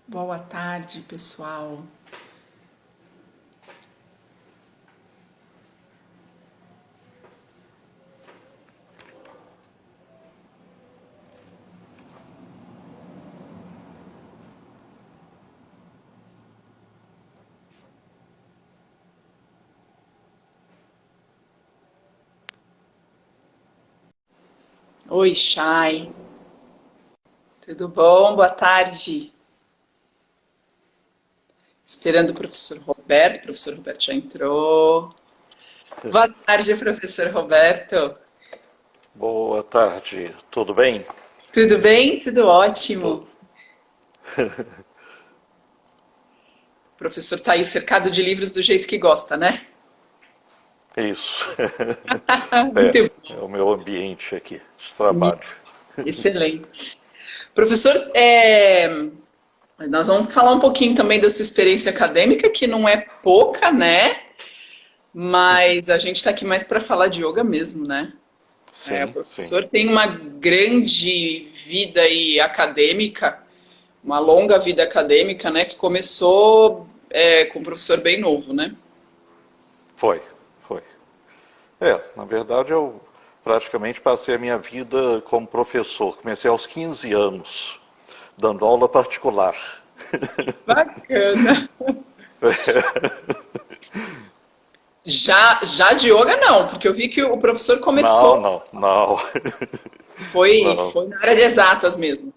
Boa tarde, pessoal. Oi, Chay. Tudo bom? Boa tarde. Esperando o professor Roberto. O professor Roberto já entrou. Boa tarde, professor Roberto. Boa tarde, tudo bem? Tudo bem? Tudo Tô- ótimo. O professor está aí cercado de livros do jeito que gosta, né? Isso. Muito É o meu ambiente aqui de trabalho. Isso, excelente. Professor, nós vamos falar um pouquinho também da sua experiência acadêmica, que não é pouca, né? Mas a gente está aqui mais para falar de yoga mesmo, né? O Sim, sim. professor tem uma grande vida aí acadêmica, uma longa vida acadêmica, né? Que começou com um professor bem novo, né? Foi, foi. Na verdade eu praticamente passei a minha vida como professor. Comecei aos 15 anos, dando aula particular. Bacana. Já de yoga não, porque eu vi que o professor Não, começou, não, não. Não. foi na área de exatas mesmo.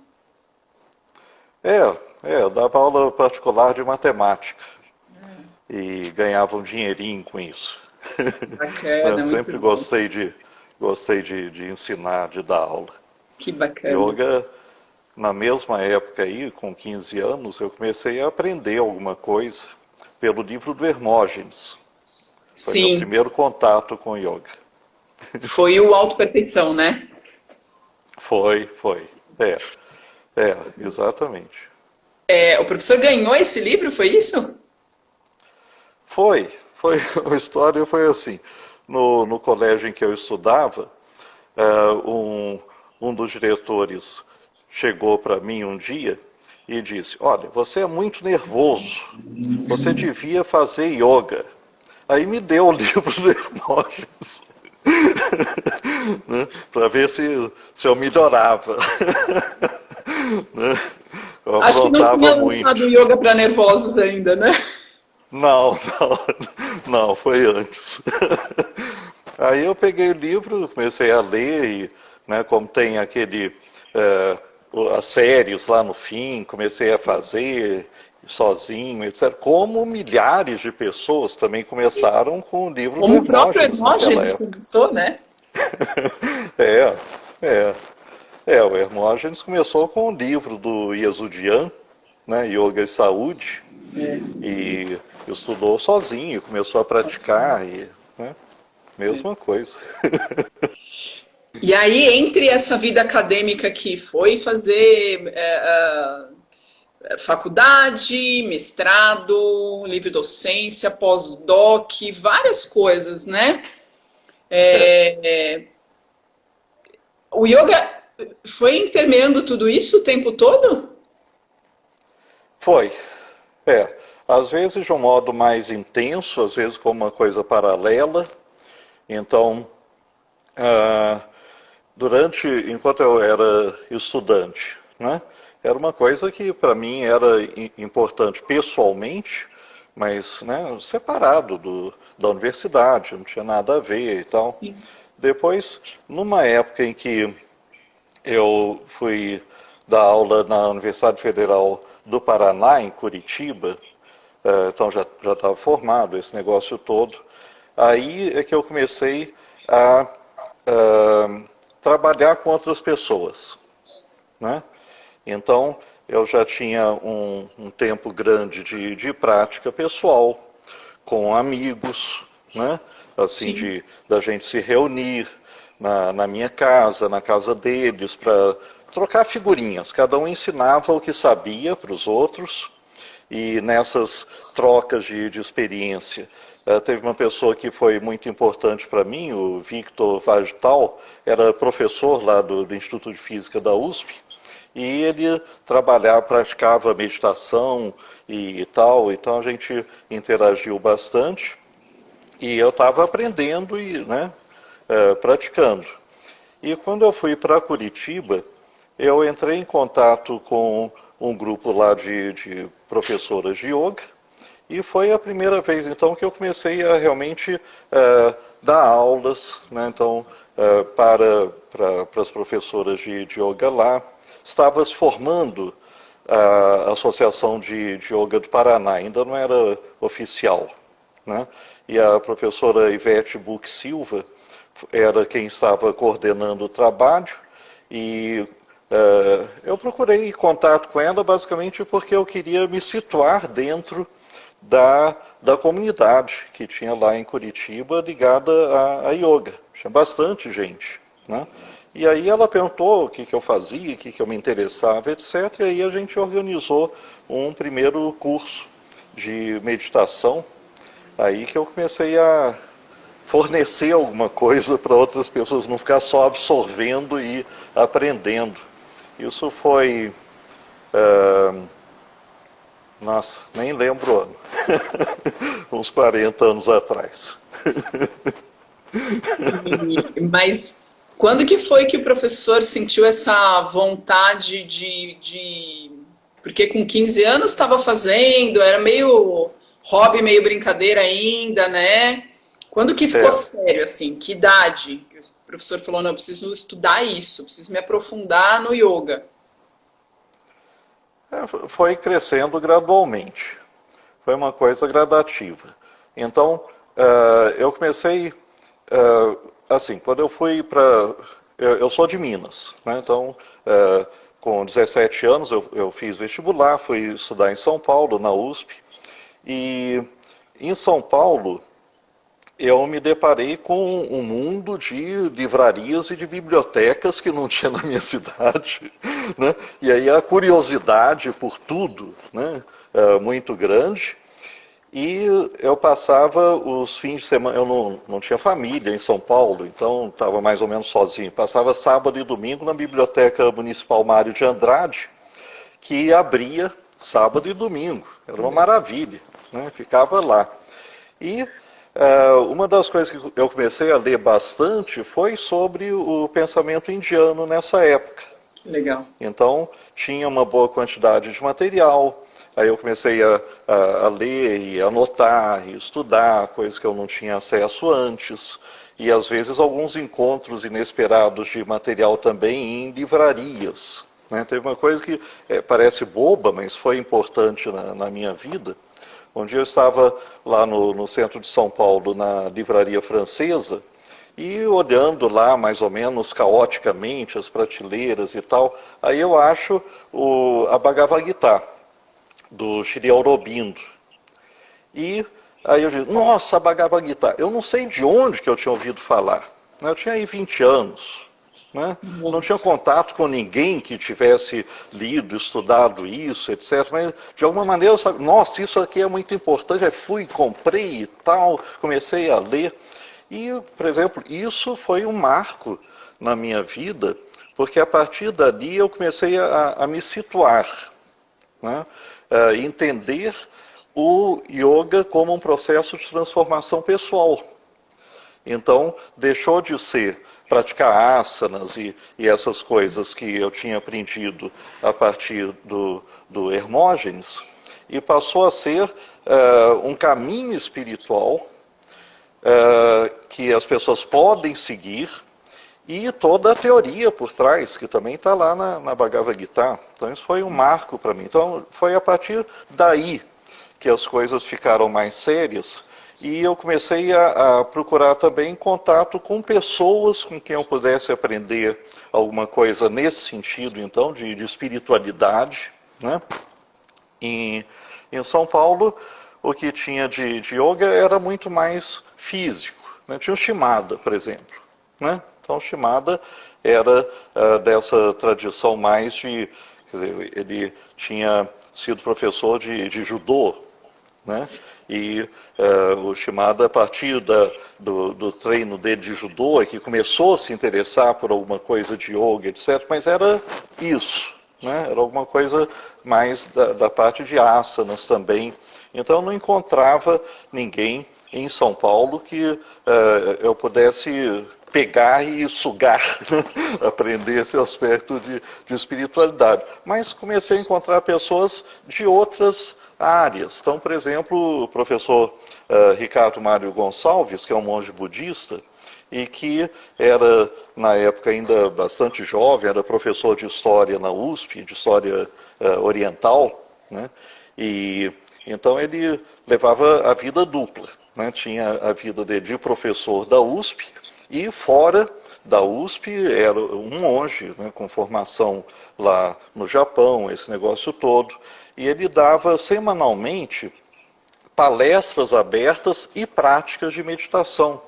Eu dava aula particular de matemática e ganhava um dinheirinho com isso. Eu Bacana, muito sempre bom. gostei de ensinar, de dar aula. Que bacana. Yoga, na mesma época aí, com 15 anos, eu comecei a aprender alguma coisa pelo livro do Hermógenes. Foi meu Sim, primeiro contato com yoga. foi o Autoperfeição, né? Foi. Exatamente. O professor ganhou esse livro, foi isso? Foi, a história foi assim. No colégio em que eu estudava, um dos diretores chegou para mim um dia e disse: Olha, você é muito nervoso, você devia fazer yoga. Aí me deu o livro do Hermógenes, né, para ver se eu melhorava. Né? Eu Acho que não aprontava tinha lançado muito. yoga para nervosos ainda, né? Não, não, foi antes. Aí eu peguei o livro, comecei a ler, e, né, como tem as séries lá no fim, comecei a Sim. fazer sozinho, etc. Como milhares de pessoas também Sim. começaram com o livro do Como o próprio Hermógenes naquela Hermógenes época. começou, né? É, é, o Hermógenes começou com o livro do Yesudian, né, Yoga e Saúde, É, e estudou sozinho, começou a praticar, e, né, é. mesma coisa. E aí, entre essa vida acadêmica que foi fazer faculdade, mestrado, livre docência, pós-doc, várias coisas, né? É, O yoga foi intermeando tudo isso o tempo todo? foi. É, às vezes de um modo mais intenso, às vezes como uma coisa paralela. Então, ah, enquanto eu era estudante, né, era uma coisa que para mim era importante pessoalmente, mas, né, separado da universidade, não tinha nada a ver e tal. Sim. Depois, numa época em que eu fui dar aula na Universidade Federal do Paraná, em Curitiba, então já estava formado esse negócio todo. Aí é que eu comecei a trabalhar com outras pessoas, né? Então eu já tinha um tempo grande de prática pessoal, com amigos, né? Assim, Sim. da gente se reunir na minha casa, na casa deles, para trocar figurinhas. Cada um ensinava o que sabia para os outros, e nessas trocas de experiência, teve uma pessoa que foi muito importante para mim, o Victor Vagital, era professor lá do Instituto de Física da USP, e ele trabalhava, praticava meditação e tal, então a gente interagiu bastante, e eu estava aprendendo e, né, praticando. E quando eu fui para Curitiba, eu entrei em contato com um grupo lá de professoras de yoga, e foi a primeira vez, então, que eu comecei a realmente dar aulas, né, então, para as professoras de yoga lá. Estava se formando a Associação de Yoga do Paraná, ainda não era oficial, né? E a professora Ivete Buch Silva era quem estava coordenando o trabalho, e eu procurei contato com ela basicamente porque eu queria me situar dentro da comunidade que tinha lá em Curitiba ligada a yoga. Tinha bastante gente, né? E aí ela perguntou o que eu fazia, o que eu me interessava, etc. E aí a gente organizou um primeiro curso de meditação, aí que eu comecei a fornecer alguma coisa para outras pessoas, não ficar só absorvendo e aprendendo. Isso foi, nossa, nem lembro o ano, uns 40 anos atrás. Mas quando que foi que o professor sentiu essa vontade Porque com 15 anos estava fazendo, era meio hobby, meio brincadeira ainda, né? Quando que ficou sério, assim? Que idade? O professor falou, não, eu preciso estudar isso, preciso me aprofundar no yoga. Foi crescendo gradualmente. Foi uma coisa gradativa. Então, eu comecei, assim, quando eu fui para... Eu sou de Minas, né? Então, com 17 anos eu fiz vestibular, fui estudar em São Paulo, na USP, e em São Paulo eu me deparei com um mundo de livrarias e de bibliotecas que não tinha na minha cidade, né? E aí a curiosidade por tudo, né, muito grande. E eu passava os fins de semana, eu não tinha família em São Paulo, então estava mais ou menos sozinho. Passava sábado e domingo na Biblioteca Municipal Mário de Andrade, que abria sábado e domingo. Era uma maravilha, né? Ficava lá. E uma das coisas que eu comecei a ler bastante foi sobre o pensamento indiano nessa época. Legal. Então, tinha uma boa quantidade de material. Aí eu comecei a ler e anotar e estudar, coisas que eu não tinha acesso antes. E, às vezes, alguns encontros inesperados de material também em livrarias, né? Teve uma coisa que parece boba, mas foi importante na minha vida. Um dia eu estava lá no centro de São Paulo, na livraria francesa, e olhando lá mais ou menos caoticamente as prateleiras e tal, aí eu acho a Bhagavad Gita, do Sri Aurobindo. E aí eu digo, nossa, a Bhagavad Gita, eu não sei de onde que eu tinha ouvido falar. Eu tinha aí 20 anos. Né? Não tinha contato com ninguém que tivesse lido, estudado isso, etc. Mas, de alguma maneira, eu sabia, nossa, isso aqui é muito importante. Aí fui, comprei e tal, comecei a ler. E, por exemplo, isso foi um marco na minha vida, porque a partir dali eu comecei a me situar, né? Entender o yoga como um processo de transformação pessoal. Então, deixou de ser praticar asanas e essas coisas que eu tinha aprendido a partir do Hermógenes, e passou a ser um caminho espiritual que as pessoas podem seguir, e toda a teoria por trás, que também está lá na Bhagavad Gita. Então isso foi um marco para mim. Então foi a partir daí que as coisas ficaram mais sérias, e eu comecei a procurar também contato com pessoas com quem eu pudesse aprender alguma coisa nesse sentido, então, de espiritualidade, né? Em São Paulo, o que tinha de yoga era muito mais físico, né? Tinha o Shimada, por exemplo, né? Então, o Shimada era dessa tradição mais de... Quer dizer, ele tinha sido professor de judô, né? E o Shimada, a partir do treino dele de judô, é que começou a se interessar por alguma coisa de yoga, etc. Mas era isso, né? Era alguma coisa mais da parte de asanas também. Então eu não encontrava ninguém em São Paulo que eu pudesse pegar e sugar, aprender esse aspecto de espiritualidade. Mas comecei a encontrar pessoas de outras áreas. Então, por exemplo, o professor Ricardo Mário Gonçalves, que é um monge budista, e que era, na época, ainda bastante jovem, era professor de História na USP, de História Oriental, né? E então ele levava a vida dupla, né? Tinha a vida dele de professor da USP, e fora da USP era um monge, né, com formação lá no Japão, esse negócio todo, e ele dava semanalmente palestras abertas e práticas de meditação.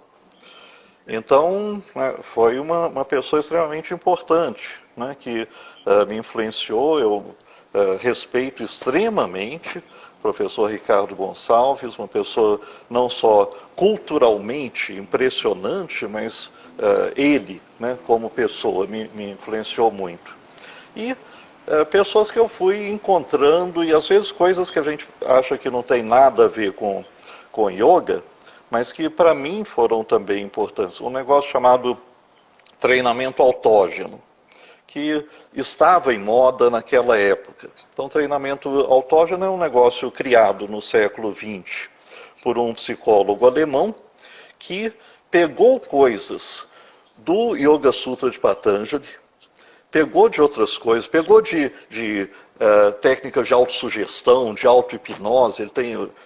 Então, né, foi uma pessoa extremamente importante, né, que me influenciou. Eu respeito extremamente o professor Ricardo Gonçalves, uma pessoa não só culturalmente impressionante, mas ele, né, como pessoa, me influenciou muito. E pessoas que eu fui encontrando, e às vezes coisas que a gente acha que não tem nada a ver com yoga, mas que para mim foram também importantes. Um negócio chamado treinamento autógeno, que estava em moda naquela época. Então, treinamento autógeno é um negócio criado no século XX por um psicólogo alemão que pegou coisas do Yoga Sutra de Patanjali, pegou de outras coisas, pegou de técnicas de autossugestão, de auto-hipnose,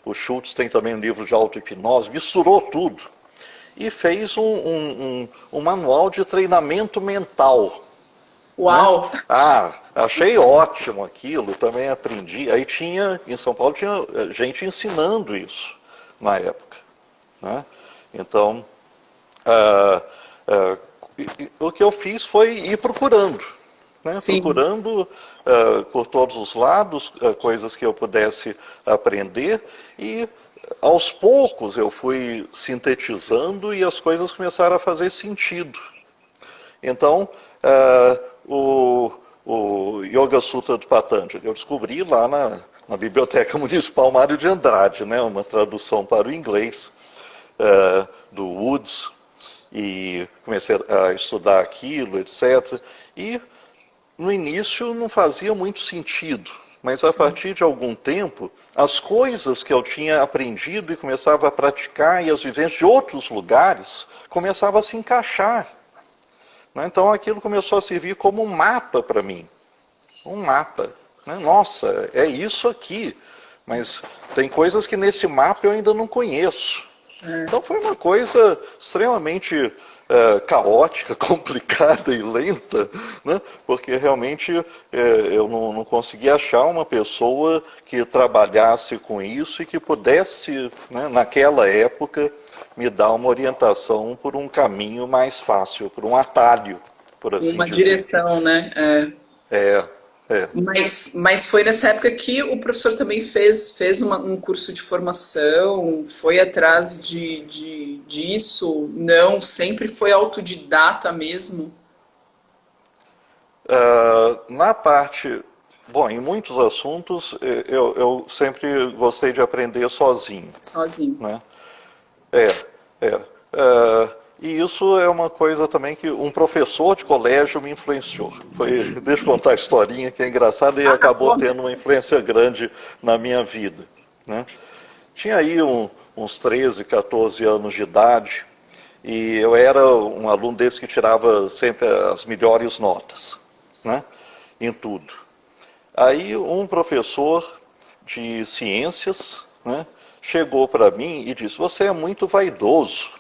o Schultz tem também um livro de auto-hipnose, misturou tudo e fez um manual de treinamento mental. Uau! Né? Achei ótimo aquilo, também aprendi. Aí em São Paulo tinha gente ensinando isso na época. Né? Então, o que eu fiz foi ir procurando. Né? Procurando por todos os lados coisas que eu pudesse aprender, e aos poucos eu fui sintetizando e as coisas começaram a fazer sentido. Então, o Yoga Sutra do Patanjali eu descobri lá na Biblioteca Municipal Mário de Andrade, né? Uma tradução para o inglês do Woods, e comecei a estudar aquilo, etc. E no início não fazia muito sentido, mas a partir de algum tempo, as coisas que eu tinha aprendido e começava a praticar, e as vivências de outros lugares, começavam a se encaixar. Então aquilo começou a servir como um mapa para mim. Um mapa. Nossa, é isso aqui. Mas tem coisas que nesse mapa eu ainda não conheço. Então foi uma coisa extremamente caótica, complicada e lenta, né? Porque realmente eu não conseguia achar uma pessoa que trabalhasse com isso e que pudesse, né, naquela época, me dar uma orientação por um caminho mais fácil, por um atalho, por assim dizer. Uma direção, né? Mas foi nessa época que o professor também fez um curso de formação, foi atrás disso? Não, sempre foi autodidata mesmo? Na parte... Bom, em muitos assuntos eu sempre gostei de aprender sozinho. Sozinho. Né? E isso é uma coisa também que um professor de colégio me influenciou. Deixa eu contar a historinha que é engraçada e acabou tendo uma influência grande na minha vida. Né? Tinha aí uns 13, 14 anos de idade, e eu era um aluno desse que tirava sempre as melhores notas, né? Em tudo. Aí um professor de ciências, né, chegou para mim e disse: você é muito vaidoso.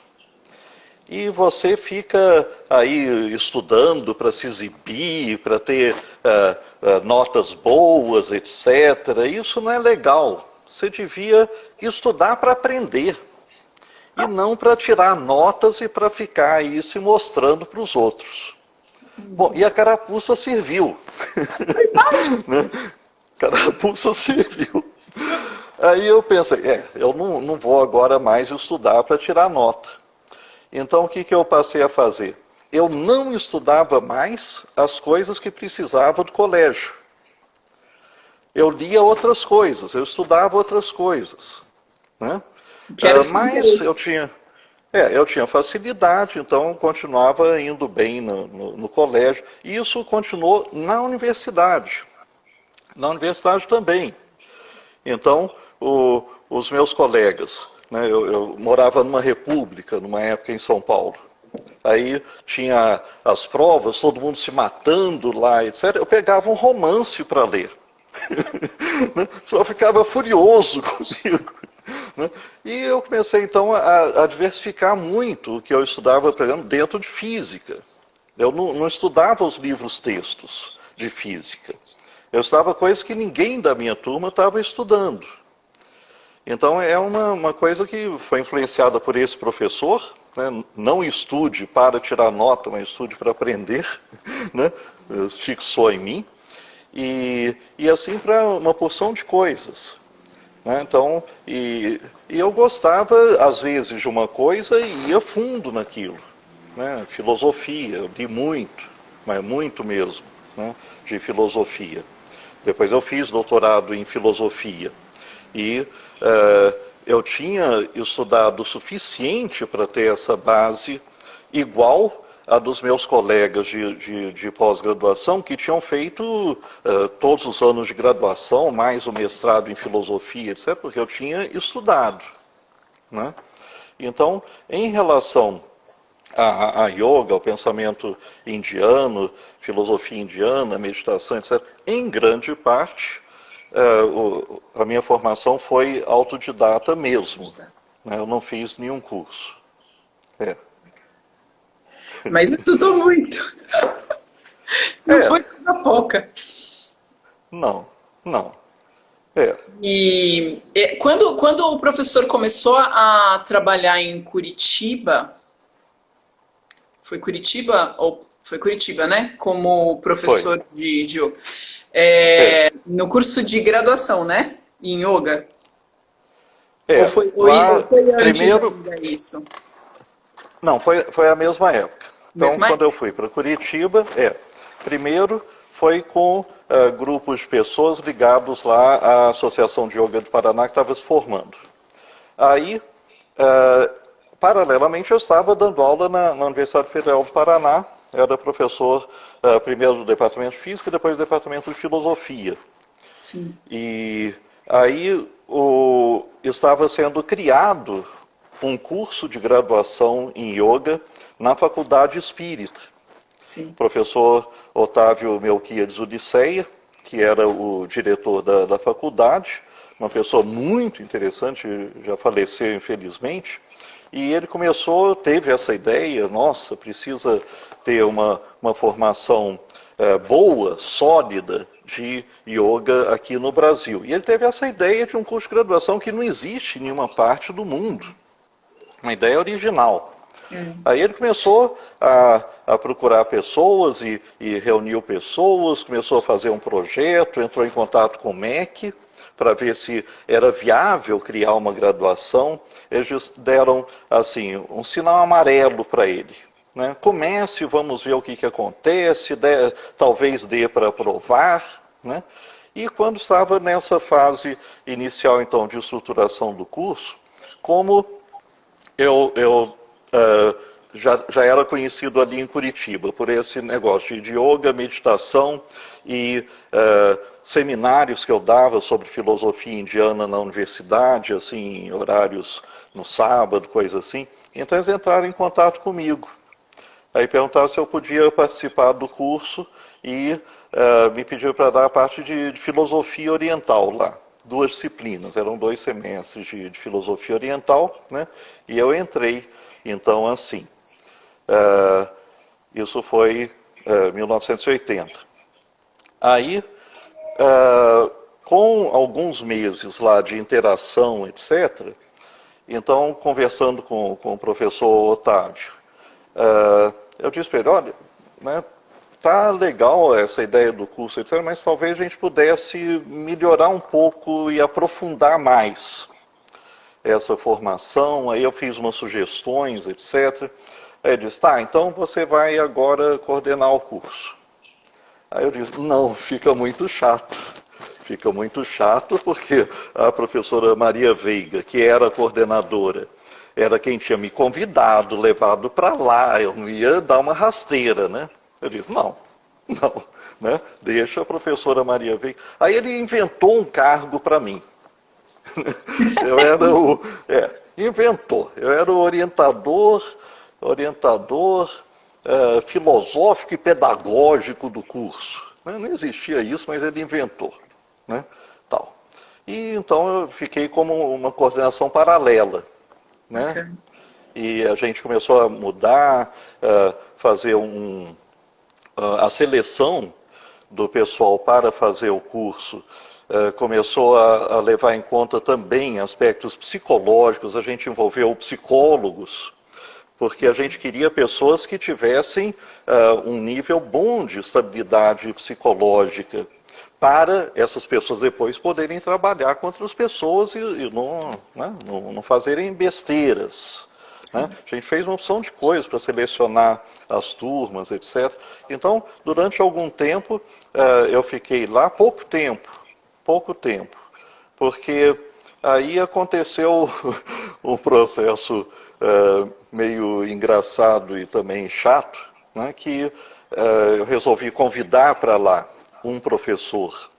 E você fica aí estudando para se exibir, para ter notas boas, etc. Isso não é legal. Você devia estudar para aprender. E não para tirar notas e para ficar aí se mostrando para os outros. Bom, e a carapuça serviu. Né? Carapuça serviu. Aí eu pensei, eu não vou agora mais estudar para tirar nota. Então, o que eu passei a fazer? Eu não estudava mais as coisas que precisava do colégio. eu lia outras coisas, eu estudava outras coisas, né? Mas eu tinha facilidade, então continuava indo bem no colégio. E isso continuou na universidade. Na universidade também. Então, os meus colegas, né, eu morava numa república, numa época em São Paulo. Aí tinha as provas, todo mundo se matando lá, etc. Eu pegava um romance para ler. Só ficava furioso comigo. Né? E eu comecei, então, a diversificar muito o que eu estudava, por exemplo, dentro de física. Eu não estudava os livros-textos de física. Eu estudava coisas que ninguém da minha turma estava estudando. Então, é uma coisa que foi influenciada por esse professor, né? Não estude para tirar nota, mas estude para aprender, né? Fixou em mim. E assim para uma porção de coisas. Né? Então, e eu gostava, às vezes, de uma coisa e ia fundo naquilo. Né? Filosofia, eu li muito, mas muito mesmo, né? De filosofia. Depois eu fiz doutorado em filosofia. E eu tinha estudado o suficiente para ter essa base igual a dos meus colegas de pós-graduação, que tinham feito todos os anos de graduação, mais o mestrado em filosofia, etc., porque eu tinha estudado. Né? Então, em relação a yoga, ao pensamento indiano, filosofia indiana, meditação, etc., em grande parte, a minha formação foi autodidata mesmo. Né? Eu não fiz nenhum curso. Mas estudou muito. Não foi coisa pouca. Não. E quando o professor começou a trabalhar em Curitiba, foi Curitiba, né? Como professor de yoga. No curso de graduação, né? Em yoga. Ou foi antes ainda isso? Não, foi a mesma época. Então, quando eu fui para Curitiba, primeiro foi com grupos de pessoas ligados lá à Associação de Yoga do Paraná, que estava se formando. Aí, paralelamente, eu estava dando aula na Universidade Federal do Paraná, era professor primeiro do Departamento de Física e depois do Departamento de Filosofia. Sim. E aí estava sendo criado um curso de graduação em yoga na Faculdade Espírita. Sim. O professor Otávio Melquiades Odisseia, que era o diretor da faculdade, uma pessoa muito interessante, já faleceu infelizmente, e ele teve essa ideia, nossa, precisa ter uma formação boa, sólida, de yoga aqui no Brasil. E ele teve essa ideia de um curso de graduação que não existe em nenhuma parte do mundo. Uma ideia original. Aí ele começou a procurar pessoas e reuniu pessoas, começou a fazer um projeto, entrou em contato com o MEC para ver se era viável criar uma graduação. Eles deram assim um sinal amarelo para ele. Né? Comece, vamos ver o que acontece, talvez dê para aprovar. Né? E quando estava nessa fase inicial então de estruturação do curso, como eu já era conhecido ali em Curitiba por esse negócio de yoga, meditação e seminários que eu dava sobre filosofia indiana na universidade, assim, em horários no sábado, coisa assim. Então eles entraram em contato comigo. Aí perguntaram se eu podia participar do curso e me pediram para dar a parte de filosofia oriental lá. 2 disciplinas, eram 2 semestres de filosofia oriental, né? E eu entrei, então, assim. Isso foi 1980. Aí, com alguns meses lá de interação, etc., então, conversando com o professor Otávio, eu disse para ele, olha, né, tá legal essa ideia do curso, etc., mas talvez a gente pudesse melhorar um pouco e aprofundar mais essa formação. Aí eu fiz umas sugestões, etc. Aí ele disse, tá, então você vai agora coordenar o curso. Aí eu disse, não, fica muito chato. fica muito chato, porque a professora Maria Veiga, que era a coordenadora, era quem tinha me convidado, levado para lá, eu não ia dar uma rasteira, né? Eu disse, não, né? Deixa a professora Maria Veiga. Aí ele inventou um cargo para mim. Eu era inventou. Eu era o orientador filosófico e pedagógico do curso. Não existia isso, mas ele inventou, né? Tal. E então eu fiquei como uma coordenação paralela, né? Okay. E a gente começou a mudar, fazer a seleção do pessoal para fazer o curso. Começou a levar em conta também aspectos psicológicos, a gente envolveu psicólogos, porque a gente queria pessoas que tivessem um nível bom de estabilidade psicológica, para essas pessoas depois poderem trabalhar com outras pessoas e não fazerem besteiras. Né? A gente fez uma opção de coisas para selecionar as turmas, etc. Então, durante algum tempo, eu fiquei lá pouco tempo, porque aí aconteceu um processo meio engraçado e também chato, né, que eu resolvi convidar para lá um professor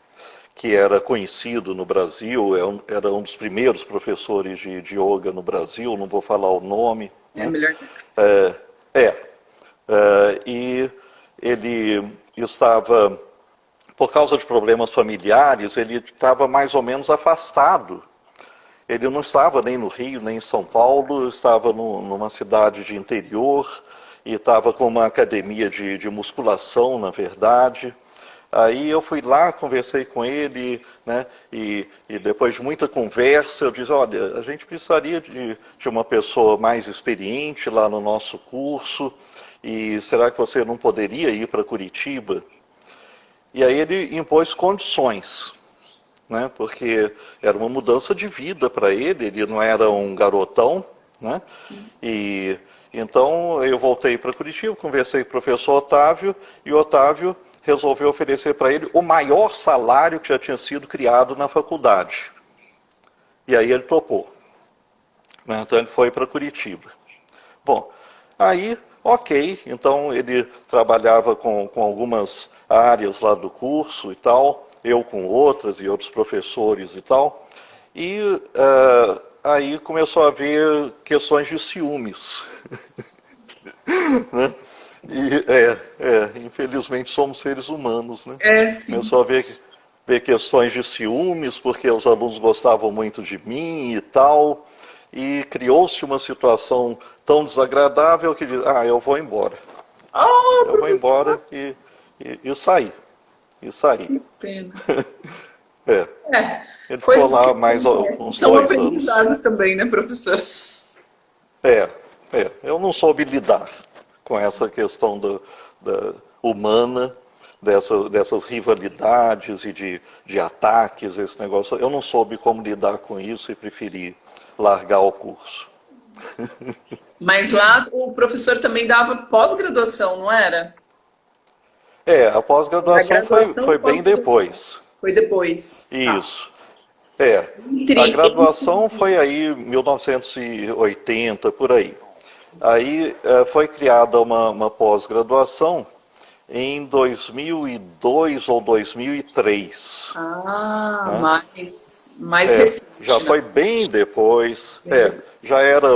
que era conhecido no Brasil, era um dos primeiros professores de yoga no Brasil, não vou falar o nome. É né? melhor. E ele estava, por causa de problemas familiares, ele estava mais ou menos afastado. Ele não estava nem no Rio, nem em São Paulo, estava numa cidade de interior e estava com uma academia de musculação, na verdade. Aí eu fui lá, conversei com ele, né, e depois de muita conversa, eu disse, olha, a gente precisaria de uma pessoa mais experiente lá no nosso curso, e será que você não poderia ir para Curitiba? E aí ele impôs condições, né, porque era uma mudança de vida para ele não era um garotão, né, e então eu voltei para Curitiba, conversei com o professor Otávio, e o Otávio resolveu oferecer para ele o maior salário que já tinha sido criado na faculdade. E aí ele topou. Então ele foi para Curitiba. Bom, aí, ok, então ele trabalhava com algumas áreas lá do curso e tal, eu com outras e outros professores e tal, e aí começou a haver questões de ciúmes. Né? E, infelizmente, somos seres humanos, né? Sim. Começou a ver questões de ciúmes, porque os alunos gostavam muito de mim e tal, e criou-se uma situação tão desagradável que diz, eu vou embora. Eu vou embora e saí. Que pena. Ele ficou lá mais uns 2 São anos. aprendizados também, né, professor? Eu não soube lidar com essa questão da humana, dessas rivalidades e de ataques, esse negócio. Eu não soube como lidar com isso e preferi largar o curso. Mas lá o professor também dava pós-graduação, não era? A pós-graduação foi bem depois. Foi depois. Isso. A graduação foi aí 1980, por aí. Aí foi criada uma pós-graduação em 2002 ou 2003. Né? Mais recente. Já foi bem depois. Já era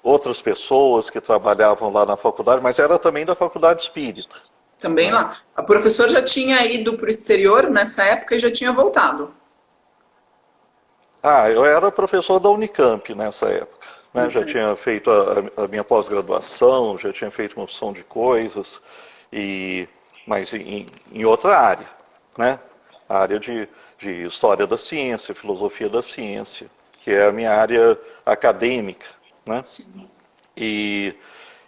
outras pessoas que trabalhavam lá na faculdade, mas era também da faculdade espírita. Também lá. A professora já tinha ido para o exterior nessa época e já tinha voltado. Eu era professor da Unicamp nessa época. Né? Já tinha feito a minha pós-graduação, já tinha feito uma opção de coisas, mas em outra área, né? A área de História da Ciência, Filosofia da Ciência, que é a minha área acadêmica. Né? Sim. E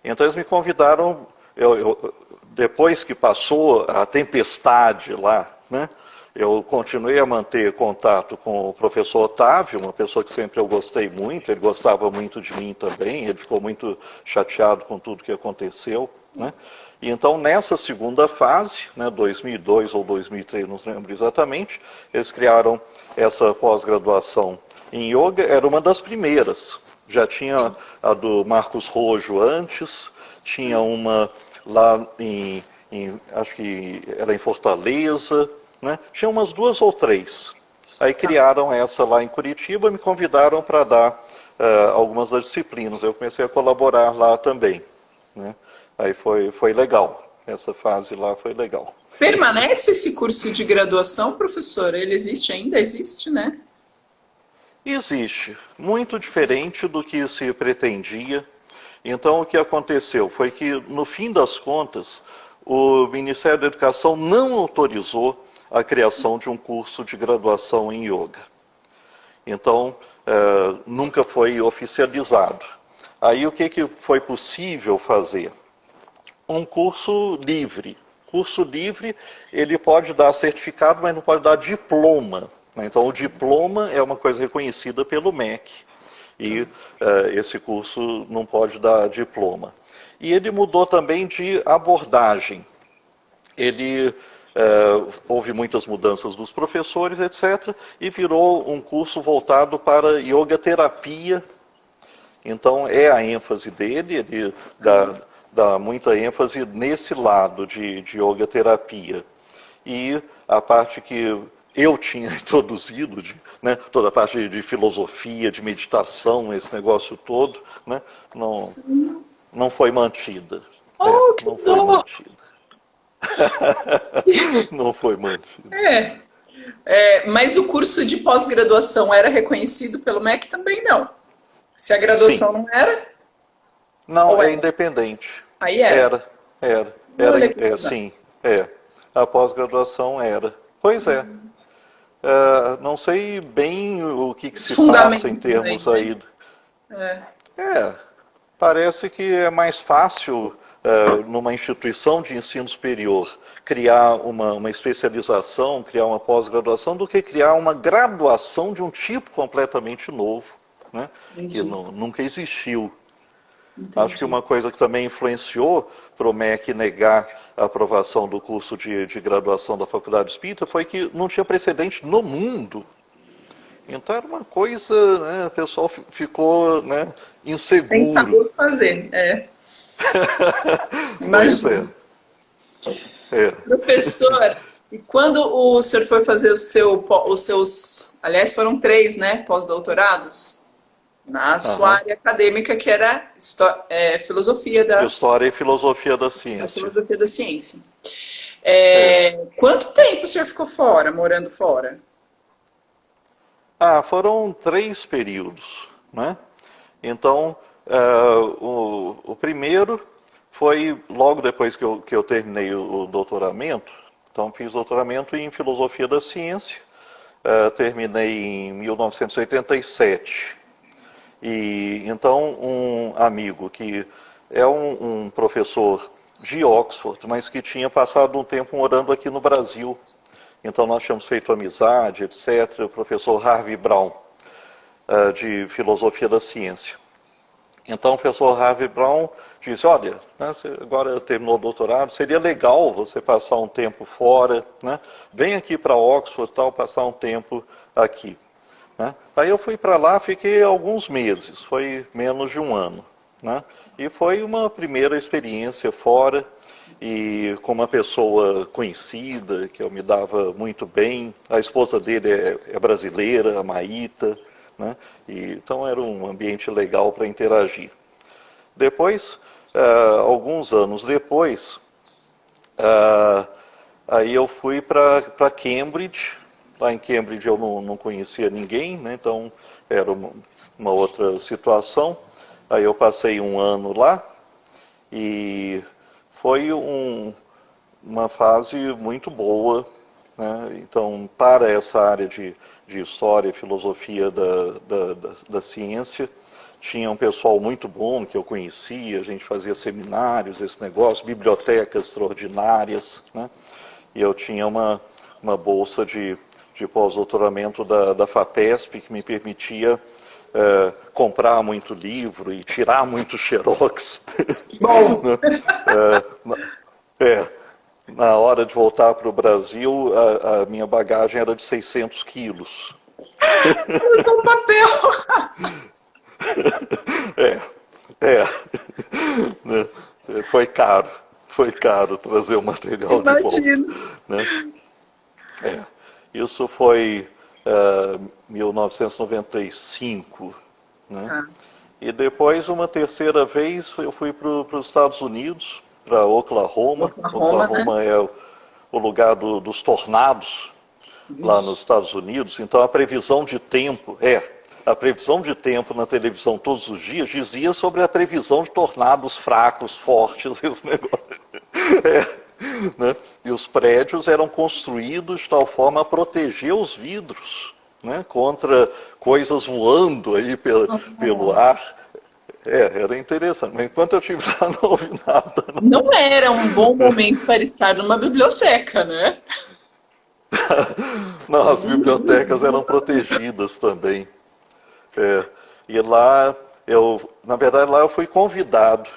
então eles me convidaram, depois que passou a tempestade lá, né? Eu continuei a manter contato com o professor Otávio, uma pessoa que sempre eu gostei muito, ele gostava muito de mim também, ele ficou muito chateado com tudo que aconteceu, né? E então, nessa segunda fase, né, 2002 ou 2003, não lembro exatamente, eles criaram essa pós-graduação em yoga, era uma das primeiras. Já tinha a do Marcos Rojo antes, tinha uma lá acho que era em Fortaleza, né? Tinha umas 2 ou 3. Aí criaram essa lá em Curitiba, me convidaram para dar algumas das disciplinas. Eu comecei a colaborar lá também, né? Aí foi legal, essa fase lá foi legal. Permanece esse curso de graduação, professor? Ele existe ainda? Existe, né? Existe, muito diferente do que se pretendia. Então, o que aconteceu foi que, no fim das contas, o Ministério da Educação não autorizou a criação de um curso de graduação em yoga. Então, nunca foi oficializado. Aí, o que foi possível fazer? Um curso livre. Curso livre, ele pode dar certificado, mas não pode dar diploma. Então, o diploma é uma coisa reconhecida pelo MEC. E esse curso não pode dar diploma. E ele mudou também de abordagem. Houve muitas mudanças dos professores, etc., e virou um curso voltado para yoga terapia. Então, é a ênfase dele, ele dá muita ênfase nesse lado de yoga terapia. E a parte que eu tinha introduzido, né, toda a parte de filosofia, de meditação, esse negócio todo, né, não foi mantida. Oh, que não foi dó! mantida. Não foi mantida. Mas o curso de pós-graduação era reconhecido pelo MEC? Também não. Se a graduação Sim. não era? Não, é independente. Aí era? Sim, a pós-graduação era. Pois é. Não sei bem o que se passa em termos também, aí. Parece que é mais fácil, numa instituição de ensino superior, criar uma especialização, criar uma pós-graduação, do que criar uma graduação de um tipo completamente novo, né, que nunca existiu. Entendi. Acho que uma coisa que também influenciou para o MEC negar a aprovação do curso de graduação da Faculdade Espírita foi que não tinha precedente no mundo. Então era uma coisa, né, o pessoal ficou, né, inseguro. Sem saber o que fazer, Imagina. Professor, e quando o senhor foi fazer os seus, aliás, foram 3, né, pós-doutorados? Na sua área acadêmica, que era filosofia da... História e filosofia da ciência. A filosofia da ciência. Quanto tempo o senhor ficou fora, morando fora? Foram 3 períodos, né? Então, o primeiro foi logo depois que eu terminei o doutoramento. Então, fiz doutoramento em filosofia da ciência, terminei em 1987. E então um amigo que é um professor de Oxford, mas que tinha passado um tempo morando aqui no Brasil. Então nós tínhamos feito amizade, etc. O professor Harvey Brown, de filosofia da ciência. Então o professor Harvey Brown disse, olha, né, você agora terminou o doutorado, seria legal você passar um tempo fora, né? Vem aqui para Oxford, passar um tempo aqui. Né? Aí eu fui para lá, fiquei alguns meses, foi menos de um ano. Né? E foi uma primeira experiência fora, e com uma pessoa conhecida, que eu me dava muito bem. A esposa dele é brasileira, a Maíta, né? Então era um ambiente legal para interagir. Depois, alguns anos depois, aí eu fui para Cambridge. Lá em Cambridge eu não conhecia ninguém, né? Então era uma outra situação. Aí eu passei um ano lá e foi uma fase muito boa, né? Então, para essa área de história e filosofia da ciência, tinha um pessoal muito bom que eu conhecia, a gente fazia seminários, esse negócio, bibliotecas extraordinárias, né? E eu tinha uma bolsa de pós-doutoramento da FAPESP, que me permitia comprar muito livro e tirar muito xerox. Bom. É, na hora de voltar para o Brasil, a minha bagagem era de 600 quilos. Isso é um papel. É, é. Né? Foi caro trazer o material de volta. Imagino. Né? É. Isso foi 1995. Né? Ah, E depois, uma terceira vez, eu fui para os Estados Unidos, para Oklahoma. Oklahoma, né? Oklahoma é o lugar dos tornados lá nos Estados Unidos. Então, a previsão de tempo na televisão todos os dias dizia sobre a previsão de tornados fracos, fortes, esse negócio. Né? E os prédios eram construídos de tal forma a proteger os vidros, né? Contra coisas voando aí pelo ar. Era interessante. Mas enquanto eu estive lá, não ouvi nada. Não era um bom momento para estar numa biblioteca, né? Não, as bibliotecas eram protegidas também. E lá, na verdade, lá eu fui convidado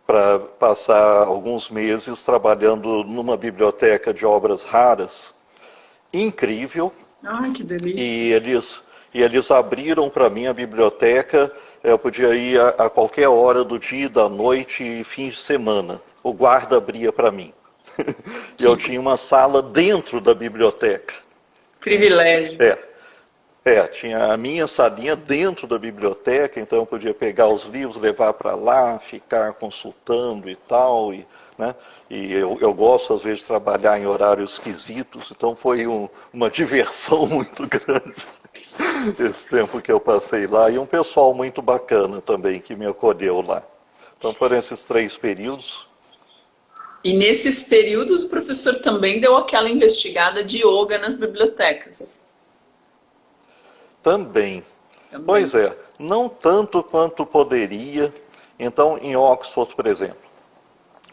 para passar alguns meses trabalhando numa biblioteca de obras raras. Incrível. Ai, que delícia. E eles abriram para mim a biblioteca. Eu podia ir a qualquer hora do dia, da noite e fim de semana. O guarda abria para mim. E eu tinha uma sala dentro da biblioteca. Privilégio. Tinha a minha salinha dentro da biblioteca, então eu podia pegar os livros, levar para lá, ficar consultando e tal. Né? E eu gosto, às vezes, de trabalhar em horários esquisitos, então foi uma diversão muito grande esse tempo que eu passei lá. E um pessoal muito bacana também que me acolheu lá. Então foram esses 3 períodos. E nesses períodos o professor também deu aquela investigada de yoga nas bibliotecas. Também. Pois é, não tanto quanto poderia. Então, em Oxford, por exemplo,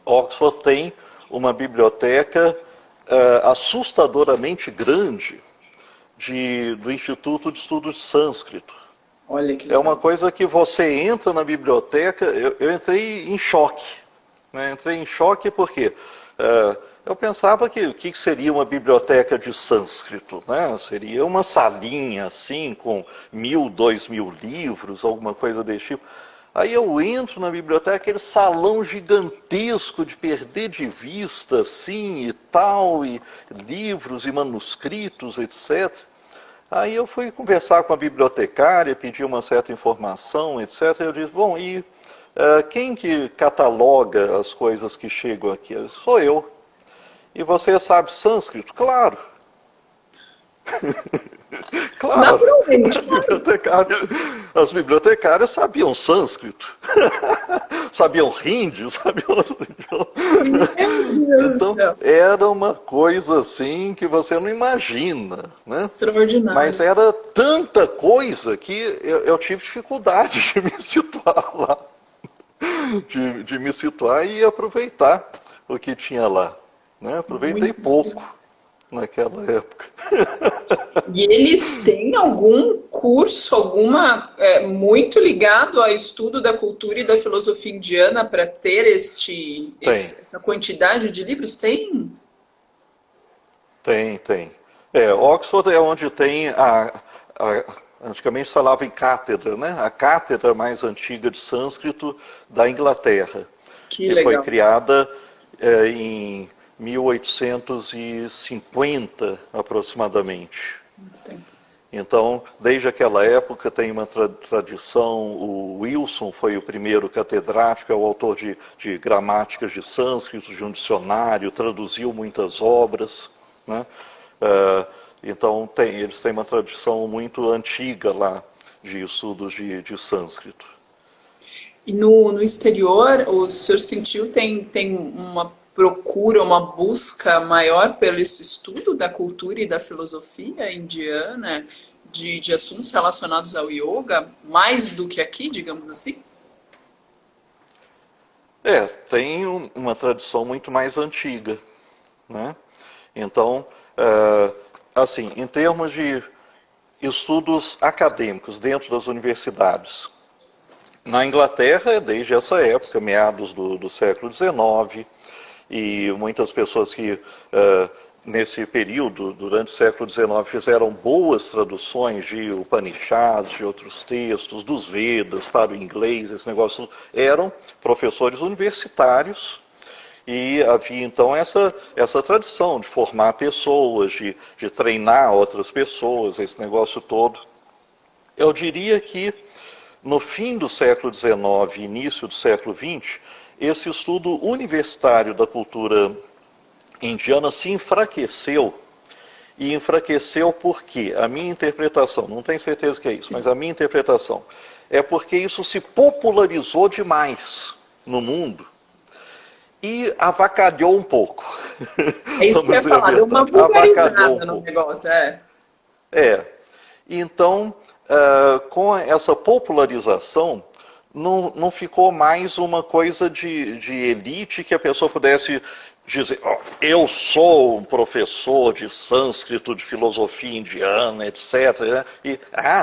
Oxford tem uma biblioteca assustadoramente grande do Instituto de Estudos de Sânscrito. Olha que legal. É uma coisa que você entra na biblioteca, eu entrei em choque. Né? Entrei em choque porque eu pensava que o que seria uma biblioteca de sânscrito? Né? Seria uma salinha assim, com 1.000, 2.000 livros, alguma coisa desse tipo. Aí eu entro na biblioteca, aquele salão gigantesco de perder de vista, assim, e tal, e livros e manuscritos, etc. Aí eu fui conversar com a bibliotecária, pedi uma certa informação, etc. Eu disse, bom, e quem que cataloga as coisas que chegam aqui? Eu disse, sou eu. E você sabe sânscrito? Claro. Claro. As bibliotecárias sabiam sânscrito. Sabiam hindi, sabiam outros idiomas. Então, era uma coisa assim que você não imagina. Né? Extraordinário. Mas era tanta coisa que eu tive dificuldade de me situar lá. De me situar e aproveitar o que tinha lá. Né? Aproveitei muito pouco naquela época. E eles têm algum curso, muito ligado ao estudo da cultura e da filosofia indiana para ter essa quantidade de livros? Tem? Tem. Oxford é onde tem antigamente se falava em cátedra, né? A cátedra mais antiga de sânscrito da Inglaterra. Que legal. Foi criada em 1850, aproximadamente. Muito tempo. Então, desde aquela época tem uma tradição, o Wilson foi o primeiro catedrático, é o autor de gramáticas de sânscrito, de um dicionário, traduziu muitas obras. Né? Então, eles têm uma tradição muito antiga lá de estudos de sânscrito. E no exterior, o senhor sentiu tem uma procura, uma busca maior pelo esse estudo da cultura e da filosofia indiana, de assuntos relacionados ao yoga, mais do que aqui, digamos assim? Tem uma tradição muito mais antiga. Né? Então, assim, em termos de estudos acadêmicos dentro das universidades, na Inglaterra, desde essa época, meados do século XIX, e muitas pessoas que nesse período, durante o século XIX, fizeram boas traduções de Upanishads, de outros textos, dos Vedas para o inglês, esse negócio, eram professores universitários, e havia então essa tradição de formar pessoas, de treinar outras pessoas, esse negócio todo. Eu diria que no fim do século XIX e início do século XX, esse estudo universitário da cultura indiana se enfraqueceu. E enfraqueceu porque a minha interpretação, não tenho certeza que é isso, mas a minha interpretação é porque isso se popularizou demais no mundo e avacalhou um pouco. É isso que eu ia falar, deu uma vulgarizada no negócio, Então, com essa popularização, não ficou mais uma coisa de elite que a pessoa pudesse dizer, oh, eu sou um professor de sânscrito, de filosofia indiana, etc. Né? E,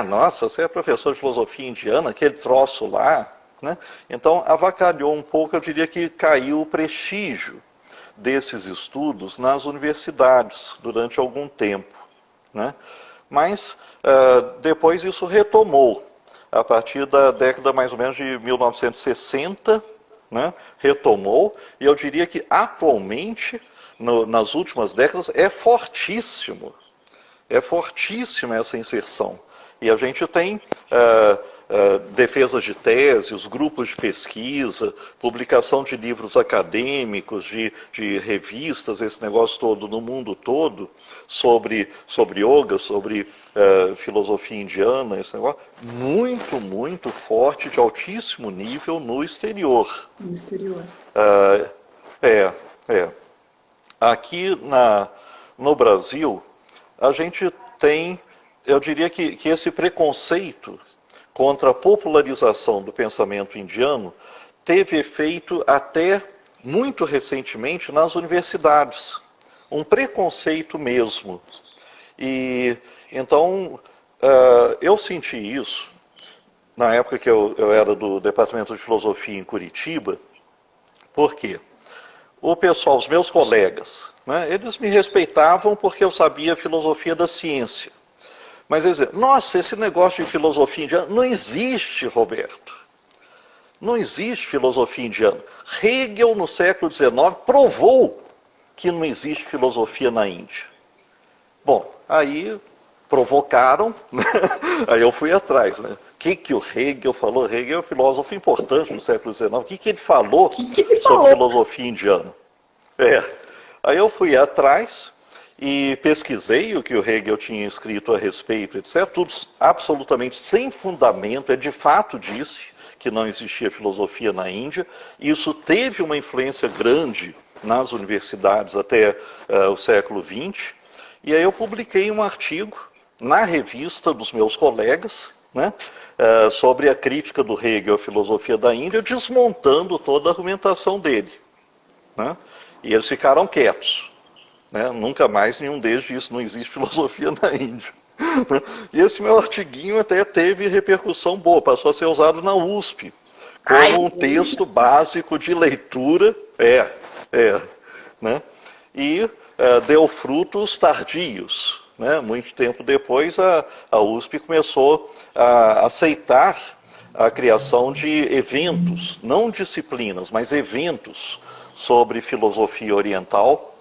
nossa, você é professor de filosofia indiana, aquele troço lá. Né? Então, avacalhou um pouco, eu diria que caiu o prestígio desses estudos nas universidades durante algum tempo. Né? Mas, depois isso retomou. A partir da década mais ou menos de 1960, né, retomou, e eu diria que atualmente, nas últimas décadas, é fortíssima essa inserção. E a gente tem defesas de tese, os grupos de pesquisa, publicação de livros acadêmicos, de revistas, esse negócio todo no mundo todo, sobre yoga, sobre filosofia indiana, esse negócio, muito, muito forte, de altíssimo nível no exterior. No exterior. Aqui no Brasil, a gente tem, eu diria que esse preconceito contra a popularização do pensamento indiano teve efeito até muito recentemente nas universidades. Um preconceito mesmo. E então eu senti isso na época que eu era do Departamento de Filosofia em Curitiba. Por quê? O pessoal, os meus colegas, né, eles me respeitavam porque eu sabia a filosofia da ciência. Mas eles diziam, nossa, esse negócio de filosofia indiana não existe, Roberto. Não existe filosofia indiana. Hegel, no século XIX, provou que não existe filosofia na Índia. Bom, aí provocaram, né? Aí eu fui atrás. Né? O que o Hegel falou? Hegel é um filósofo importante no século XIX. O que ele falou sobre filosofia indiana? Aí eu fui atrás e pesquisei o que o Hegel tinha escrito a respeito, etc. Tudo absolutamente sem fundamento. De fato disse que não existia filosofia na Índia. Isso teve uma influência grande nas universidades até o século XX. E aí eu publiquei um artigo na revista dos meus colegas, né, sobre a crítica do Hegel à filosofia da Índia, desmontando toda a argumentação dele. Né? E eles ficaram quietos. Né? Nunca mais nenhum deles disse não existe filosofia na Índia. E esse meu artiguinho até teve repercussão boa, passou a ser usado na USP, como um texto básico de leitura, né? E deu frutos tardios. Né? Muito tempo depois, a USP começou a aceitar a criação de eventos, não disciplinas, mas eventos sobre filosofia oriental.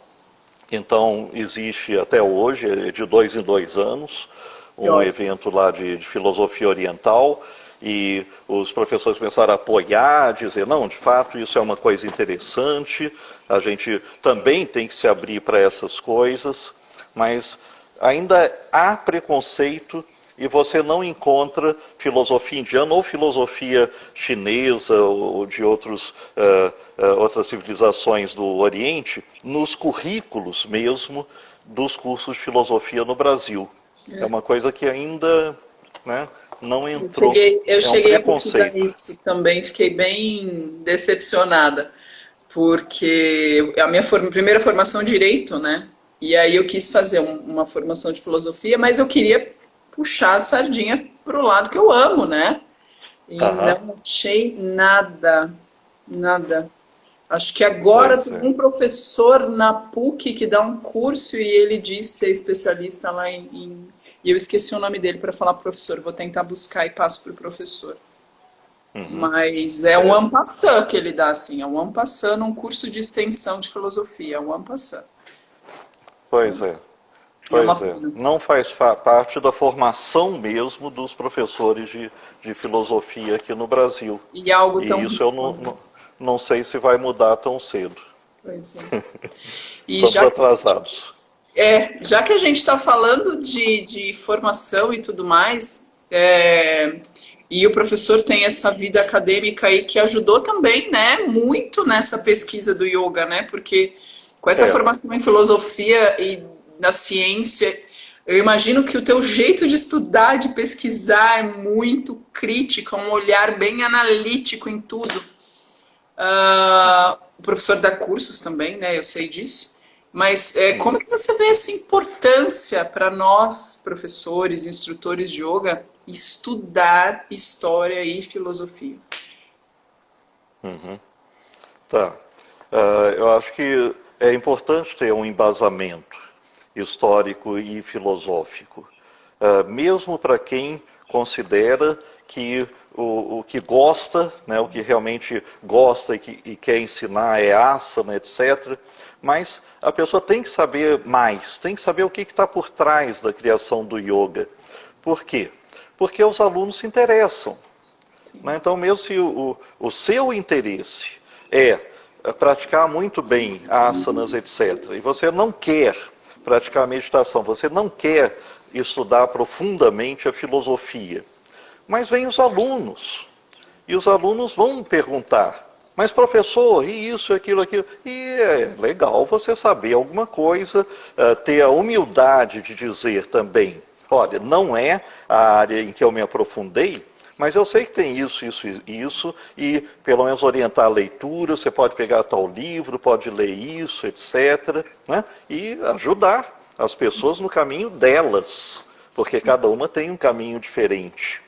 Então, existe até hoje, de 2 em 2 anos, um evento lá de filosofia oriental, e os professores começaram a apoiar, dizer, não, de fato, isso é uma coisa interessante, a gente também tem que se abrir para essas coisas, mas ainda há preconceito e você não encontra filosofia indiana ou filosofia chinesa ou de outras civilizações do Oriente nos currículos mesmo dos cursos de filosofia no Brasil. É uma coisa que ainda, né, não entrou. Eu cheguei a pesquisar isso também, fiquei bem decepcionada, porque a minha primeira formação é Direito, né? E aí eu quis fazer uma formação de filosofia, mas eu queria puxar a sardinha para o lado que eu amo, né? E não achei nada. Acho que agora Pois tem é. um professor na PUC que dá um curso e ele diz ser especialista lá e eu esqueci o nome dele para falar pro professor. Vou tentar buscar e passo para o professor. Uhum. Mas é um É, en passant que ele dá, assim. É um en passant num curso de extensão de filosofia. É um en passant. pois é. É Pois uma é. pena. Não faz parte da formação mesmo dos professores de filosofia aqui no Brasil. E é algo E tão isso eu rico, não, né? não sei se vai mudar tão cedo. Pois é. E Estamos atrasados. já que a gente está falando de formação e tudo mais, e o professor tem essa vida acadêmica aí que ajudou também, né, muito nessa pesquisa do yoga, né? Porque com essa É. formação em filosofia e na ciência, eu imagino que o teu jeito de estudar, de pesquisar é muito crítico, é um olhar bem analítico em tudo. O professor dá cursos também, né? Eu sei disso. Mas como Uhum. é que você vê essa importância para nós, professores, instrutores de yoga, estudar história e filosofia? Tá. Eu acho que é importante ter um embasamento histórico e filosófico, mesmo para quem considera que o que gosta, né, o que realmente gosta e quer ensinar é asana, etc. Mas a pessoa tem que saber mais, tem que saber o que está por trás da criação do yoga. Por quê? Porque os alunos se interessam. Sim. Né? Então, mesmo se o seu interesse é praticar muito bem asanas, etc., e você não quer praticar meditação, você não quer estudar profundamente a filosofia, mas vem os alunos, e os alunos vão perguntar, mas professor, e isso, aquilo, aquilo? E é legal você saber alguma coisa, ter a humildade de dizer também, olha, não é a área em que eu me aprofundei, mas eu sei que tem isso, isso e isso, e pelo menos orientar a leitura, você pode pegar tal livro, pode ler isso, etc., né? E ajudar as pessoas no caminho delas, porque Sim. cada uma tem um caminho diferente.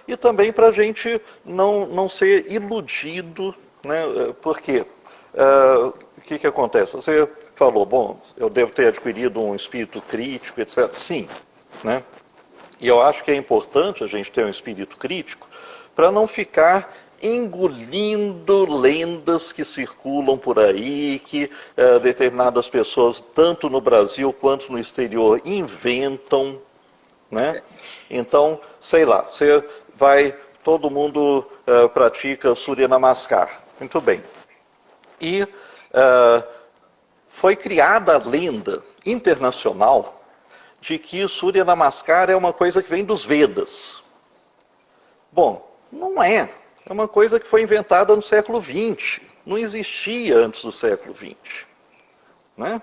E também para a gente não ser iludido, né? Por quê? O que acontece? Você falou, bom, eu devo ter adquirido um espírito crítico, etc. Sim, né? E eu acho que é importante a gente ter um espírito crítico para não ficar engolindo lendas que circulam por aí, que determinadas pessoas, tanto no Brasil quanto no exterior, inventam, né? Então, sei lá, você vai, todo mundo pratica Surya Namaskar, muito bem. E foi criada a lenda internacional de que Surya Namaskar é uma coisa que vem dos Vedas. Bom, não é. É uma coisa que foi inventada no século XX. Não existia antes do século XX. Né?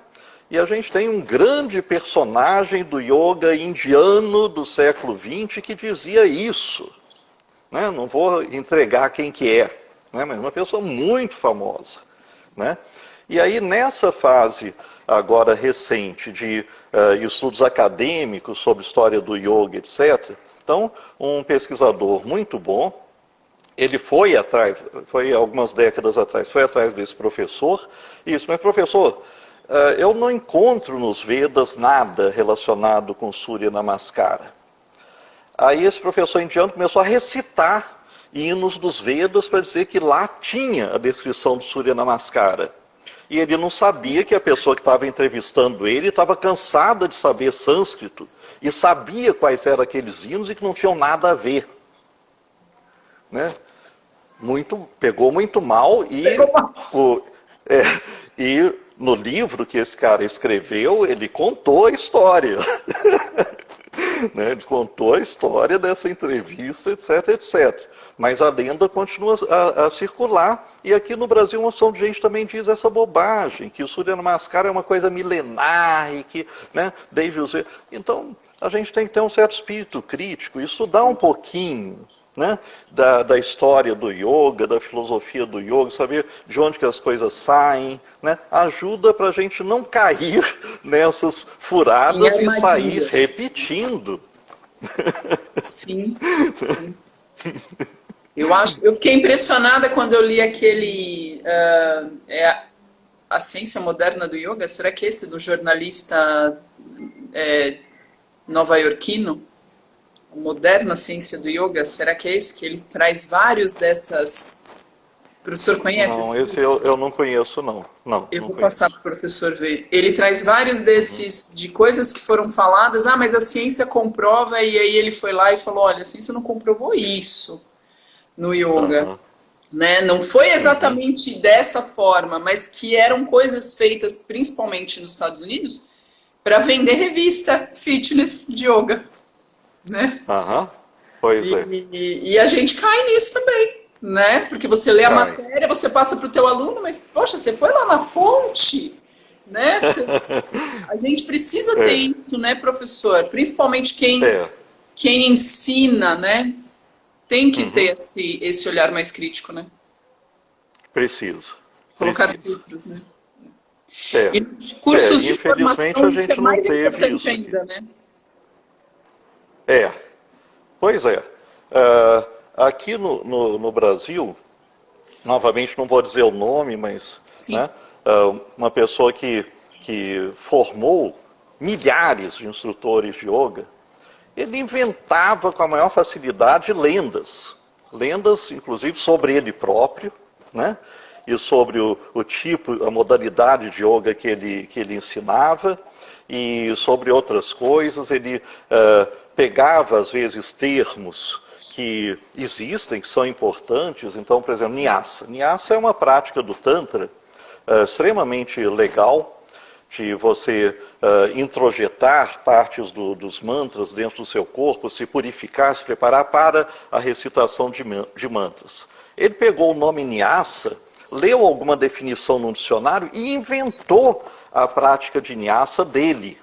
E a gente tem um grande personagem do yoga indiano do século XX que dizia isso. Né? Não vou entregar quem que é, né? Mas uma pessoa muito famosa. Né? E aí, nessa fase agora recente de estudos acadêmicos sobre história do yoga, etc., então, um pesquisador muito bom, ele foi atrás, foi algumas décadas atrás, foi atrás desse professor, e disse, mas professor, eu não encontro nos Vedas nada relacionado com Surya Namaskara. Aí esse professor indiano começou a recitar hinos dos Vedas para dizer que lá tinha a descrição do Surya Namaskara. E ele não sabia que a pessoa que estava entrevistando ele estava cansada de saber sânscrito e sabia quais eram aqueles hinos e que não tinham nada a ver. Né? Pegou muito mal Pegou uma... é, e no livro que esse cara escreveu, ele contou a história. Né? Ele contou a história dessa entrevista, etc, etc. Mas a lenda continua a circular. E aqui no Brasil uma ação de gente também diz essa bobagem, que o Surya Namaskara é uma coisa milenar e que, né, desde os... Então, a gente tem que ter um certo espírito crítico e estudar um pouquinho, né, da história do yoga, da filosofia do yoga, saber de onde que as coisas saem, né, ajuda para a gente não cair nessas Em furadas e sair armadilhas. repetindo. Sim, sim. Eu fiquei impressionada quando eu li aquele A Ciência Moderna do Yoga. Será que é esse do jornalista nova-iorquino? A Moderna Ciência do Yoga? Será que é esse que ele traz vários dessas? O professor conhece Não, esse? esse eu não conheço, não. Eu Não vou conheço. passar para o professor ver. Ele traz vários desses, de coisas que foram faladas, mas a ciência comprova, e aí ele foi lá e falou, olha, a ciência não comprovou isso no yoga. Aham. Né? Não foi Uhum. exatamente dessa forma, mas que eram coisas feitas principalmente nos Estados Unidos para vender revista fitness de yoga, né? Aham. Pois é. E a gente cai nisso também, né? Porque você lê a Cai. matéria, você passa para o teu aluno, mas poxa, você foi lá na fonte, né? A gente precisa ter É. isso, né, professor? Principalmente É. quem ensina, né? Tem que ter Uhum. esse olhar mais crítico, né? Precisa. Colocar Precisa. filtros, né? É. E nos cursos de Infelizmente a formação isso é gente não mais teve importante isso aqui. ainda, né? É. Pois é. Aqui no Brasil, novamente não vou dizer o nome, mas Sim, né, uma pessoa que formou milhares de instrutores de yoga, ele inventava com a maior facilidade lendas. Lendas, inclusive, sobre ele próprio, né? E sobre o tipo, a modalidade de yoga que ele ensinava, e sobre outras coisas. Ele pegava, às vezes, termos que existem, que são importantes. Então, por exemplo, Nyasa. Nyasa é uma prática do Tantra extremamente legal, de você introjetar partes dos mantras dentro do seu corpo, se purificar, se preparar para a recitação de mantras. Ele pegou o nome Nyasa, leu alguma definição no dicionário e inventou a prática de Nyasa dele.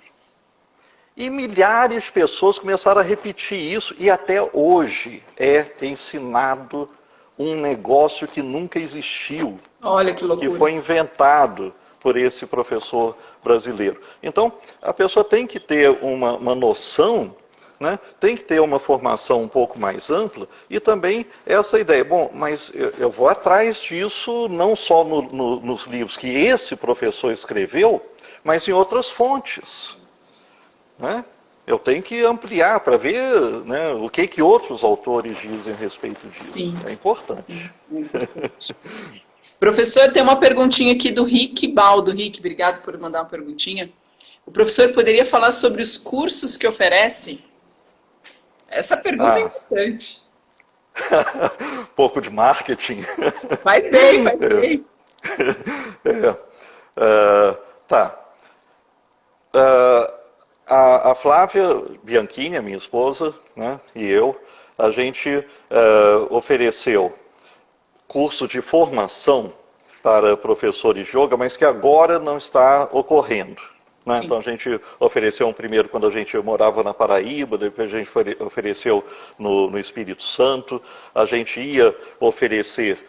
E milhares de pessoas começaram a repetir isso, e até hoje é ensinado um negócio que nunca existiu, olha que que loucura. foi inventado por esse professor brasileiro. Então, a pessoa tem que ter uma noção, né? Tem que ter uma formação um pouco mais ampla, e também essa ideia, bom, mas eu vou atrás disso não só nos livros que esse professor escreveu, mas em outras fontes, né? Eu tenho que ampliar para ver, né, o que outros autores dizem a respeito disso. Sim, É importante. sim, é importante. Professor, tem uma perguntinha aqui do Rick Baldo. Rick, obrigado por mandar uma perguntinha. O professor poderia falar sobre os cursos que oferece? Essa pergunta é Ah, importante. pouco de marketing. Faz bem, faz bem. É. Tá. A Flávia Bianchini, a minha esposa, né, e eu, a gente ofereceu curso de formação para professores de yoga, mas que agora não está ocorrendo. Né? Sim, Então a gente ofereceu um primeiro quando a gente morava na Paraíba, depois a gente ofereceu no Espírito Santo, a gente ia oferecer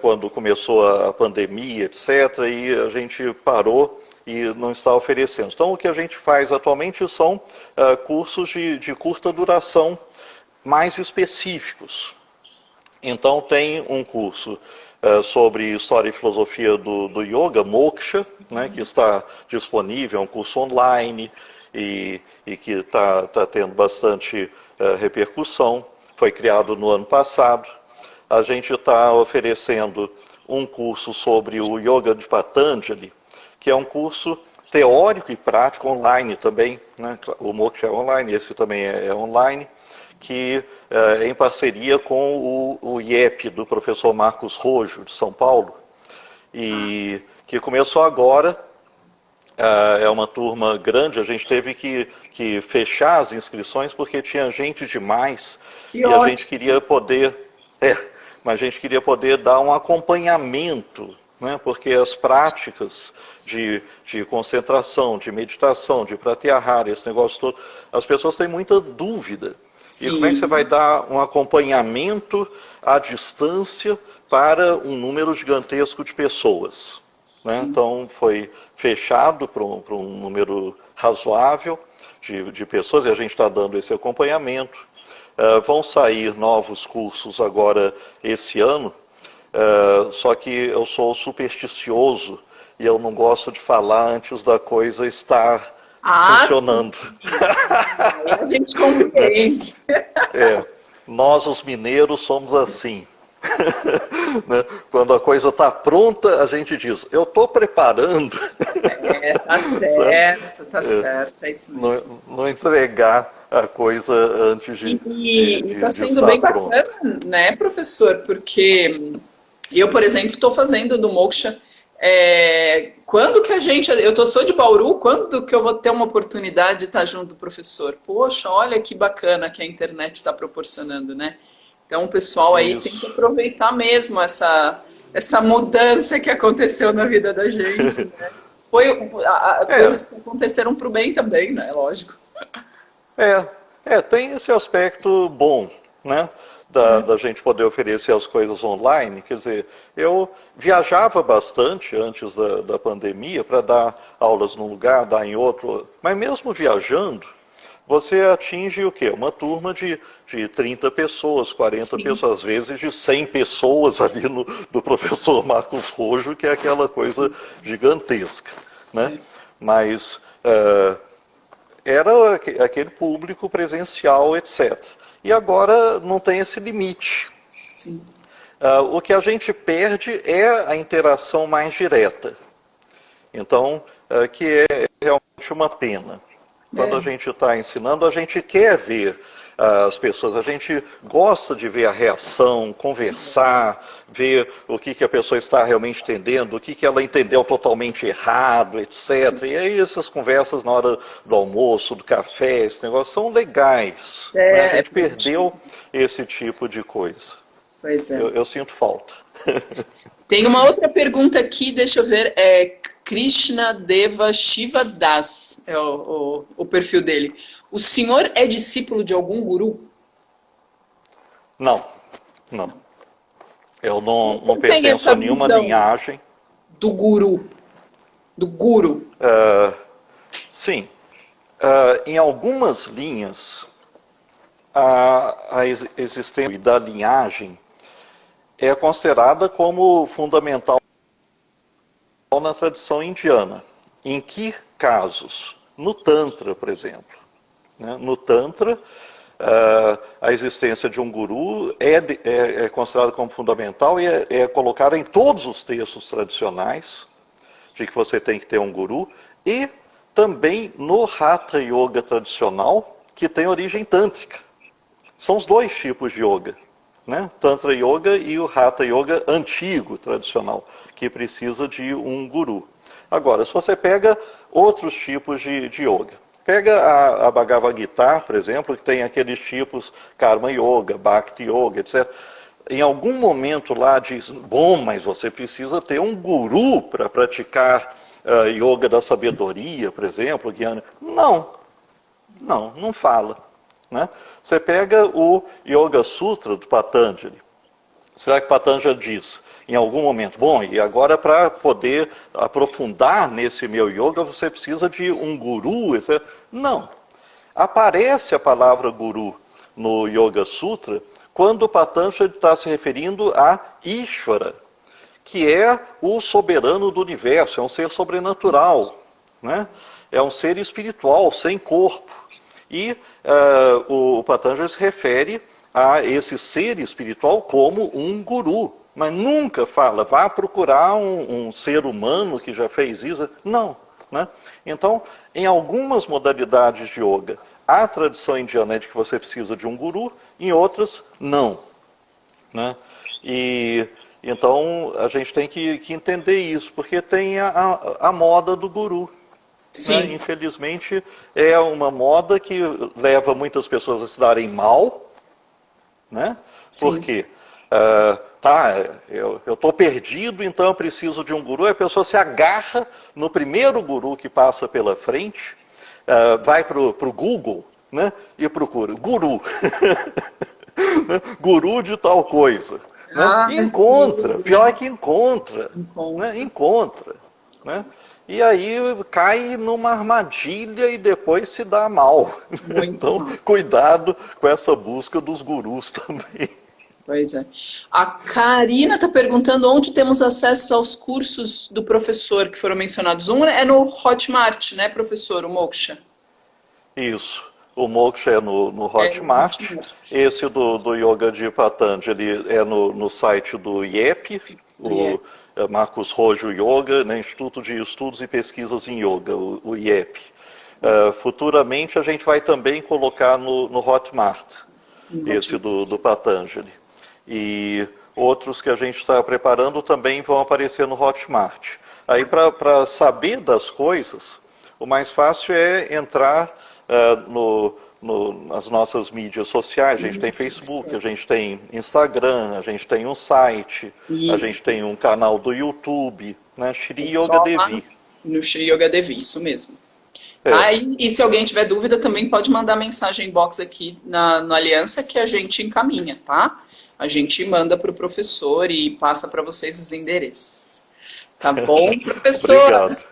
quando começou a pandemia, etc., e a gente parou e não está oferecendo. Então o que a gente faz atualmente são cursos de curta duração mais específicos. Então tem um curso sobre História e Filosofia do Yoga, Moksha, né, que está disponível, é um curso online e que está tendo bastante repercussão, foi criado no ano passado. A gente está oferecendo um curso sobre o Yoga de Patanjali, que é um curso teórico e prático online também, né? O Moksha é online, esse também é online, que é em parceria com o IEP, do professor Marcos Rojo, de São Paulo, e que começou agora. É uma turma grande, a gente teve que fechar as inscrições porque tinha gente demais, que e a gente ótimo. queria poder, mas a gente queria poder dar um acompanhamento, né? Porque as práticas de concentração, de meditação, de pratyahara, esse negócio todo, as pessoas têm muita dúvida. E como é que você vai Sim, dar um acompanhamento à distância para um número gigantesco de pessoas? Né? sim. Então foi fechado para um número razoável de pessoas, e a gente está dando esse acompanhamento. vão sair novos cursos agora esse ano, só que eu sou supersticioso e eu não gosto de falar antes da coisa estar funcionando. Aí a gente compreende. Nós os mineiros somos assim. Né? Quando a coisa está pronta, a gente diz, eu estou preparando. Tá certo, tá certo, é isso mesmo. Não entregar a coisa antes de está sendo estar bem pronto. bacana, né, professor? Porque eu, por exemplo, estou fazendo do Moksha. Quando que sou de Bauru, quando que eu vou ter uma oportunidade de estar junto do professor? Poxa, olha que bacana que a internet está proporcionando, né? Então o pessoal aí tem que aproveitar mesmo essa mudança que aconteceu na vida da gente, né? Coisas que aconteceram para o bem também, né? Lógico. Tem esse aspecto bom, né? Da gente poder oferecer as coisas online. Quer dizer, eu viajava bastante antes da pandemia para dar aulas num lugar, dar em outro, mas mesmo viajando, você atinge o quê? Uma turma de 30 pessoas, 40 pessoas, às vezes de 100 pessoas ali do professor Marcos Rojo, que é aquela coisa gigantesca, né? Mas era aquele público presencial, etc. E agora não tem esse limite. Sim. O que a gente perde é a interação mais direta. Então, que é realmente uma pena. Quando a gente está ensinando, a gente quer ver as pessoas, a gente gosta de ver a reação, conversar, ver o que a pessoa está realmente entendendo, o que ela entendeu totalmente errado, etc. Sim. E aí essas conversas na hora do almoço, do café, esse negócio, são legais. A gente perdeu esse tipo de coisa. Pois é. Eu sinto falta. Tem uma outra pergunta aqui, deixa eu ver, Krishna Deva Shiva Das, é o perfil dele. O senhor é discípulo de algum guru? Não. Eu não pertenço a nenhuma linhagem. Do guru? Do guru? Sim. Em algumas linhas, a existência da linhagem é considerada como fundamental na tradição indiana. Em que casos? No Tantra, por exemplo. No Tantra, a existência de um guru é considerada como fundamental e é colocada em todos os textos tradicionais de que você tem que ter um guru, e também no Hatha Yoga tradicional, que tem origem tântrica. São os dois tipos de yoga. Né? Tantra Yoga e o Hatha Yoga antigo, tradicional, que precisa de um guru. Agora, se você pega outros tipos de yoga, pega a Bhagavad Gita, por exemplo, que tem aqueles tipos Karma Yoga, Bhakti Yoga, etc. Em algum momento lá diz, bom, mas você precisa ter um guru para praticar yoga da sabedoria, por exemplo, Gyana. Não fala. Né? Você pega o Yoga Sutra do Patanjali. Será que Patanjali diz, em algum momento, bom, e agora para poder aprofundar nesse meu yoga, você precisa de um guru, etc. Não. Aparece a palavra guru no Yoga Sutra quando o Patanjali está se referindo a Ishvara, que é o soberano do universo, é um ser sobrenatural, né? É um ser espiritual, sem corpo. E o Patanjali se refere a esse ser espiritual como um guru, mas nunca fala, vá procurar um ser humano que já fez isso. Não. Né? Então, em algumas modalidades de yoga, a tradição indiana é de que você precisa de um guru, em outras, não. Né? E então a gente tem que entender isso, porque tem a moda do guru. Né? Infelizmente, é uma moda que leva muitas pessoas a se darem mal. Né? Por quê? Eu estou perdido, então eu preciso de um guru. A pessoa se agarra no primeiro guru que passa pela frente, vai para o Google, né? E procura guru. Guru de tal coisa. Né? E encontra, pior é que encontra. Né? Encontra. Né? e aí cai numa armadilha e depois se dá mal. Então, cuidado com essa busca dos gurus também. Pois é. A Karina está perguntando onde temos acesso aos cursos do professor que foram mencionados. Um é no Hotmart, né, professor, o Moksha? Isso. O Moksha é no Hotmart. Esse do Yoga de Patanjali é no site do IEP, o Marcos Rojo Yoga, né, Instituto de Estudos e Pesquisas em Yoga, o IEP. Futuramente a gente vai também colocar no Hotmart, esse do Patanjali. E outros que a gente está preparando também vão aparecer no Hotmart. Aí para saber das coisas, o mais fácil é entrar nas nossas mídias sociais. A gente tem Facebook, a gente tem Instagram, a gente tem um site, a gente tem um canal do YouTube, né? Shri Yoga Devi. No Shri Yoga Devi, isso mesmo. Tá? E se alguém tiver dúvida, também pode mandar mensagem inbox aqui na Aliança que a gente encaminha, tá? A gente manda para o professor e passa para vocês os endereços. Tá bom, professor? Obrigado.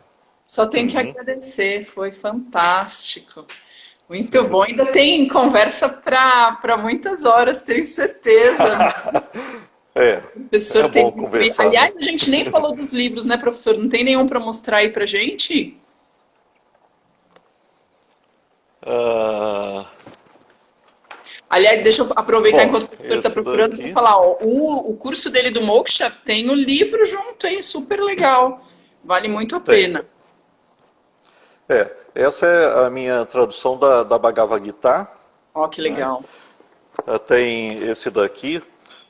Só tenho que agradecer, foi fantástico. Muito bom. Ainda tem conversa para muitas horas, tenho certeza. Professor tem bom conversar. Aliás, a gente nem falou dos livros, né, professor? Não tem nenhum para mostrar aí para gente? Aliás, deixa eu aproveitar enquanto o professor está procurando para falar. Ó, o curso dele do Moksha tem o livro junto, hein? Super legal. Vale muito a pena. Essa é a minha tradução da Bhagavad Gita. Ó, que legal. Né? Tem esse daqui,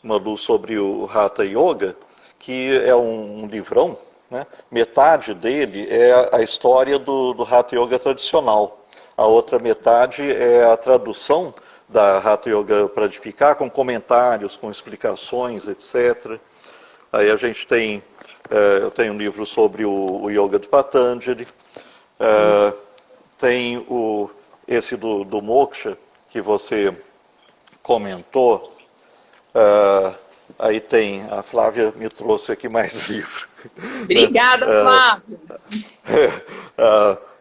uma luz sobre o Hatha Yoga, que é um livrão, né? Metade dele é a história do Hatha Yoga tradicional. A outra metade é a tradução da Hatha Yoga Pradipika, com comentários, com explicações, etc. Aí a gente tem, eu tenho um livro sobre o Yoga de Patanjali, tem esse do Moksha, que você comentou, aí tem, a Flávia me trouxe aqui mais livro. Obrigada, Flávia!